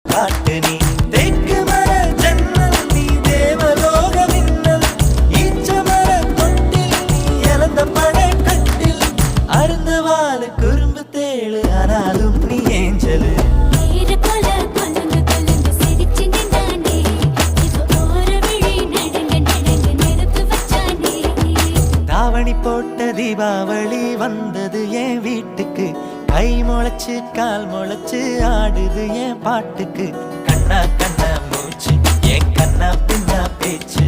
காட்டு நீ தெற்கு மர ஜன்னல் நீ தேவலோக மின்னல் ஈச்ச மர தொட்டில் நீ இழந்த பழக்கட்டில் அருந்தவால குறும்பு தேழு ஆனாலும் நீ ஏஞ்சலு தாவணி போட்ட தீபாவளி வந்தது என் வீட்டுக்கு கை முளைச்சு கால் முளைச்சு ஆடுது என் பாட்டுக்கு கண்ணா கண்ணா மூச்சு என் கண்ணா பின்னா பேச்சு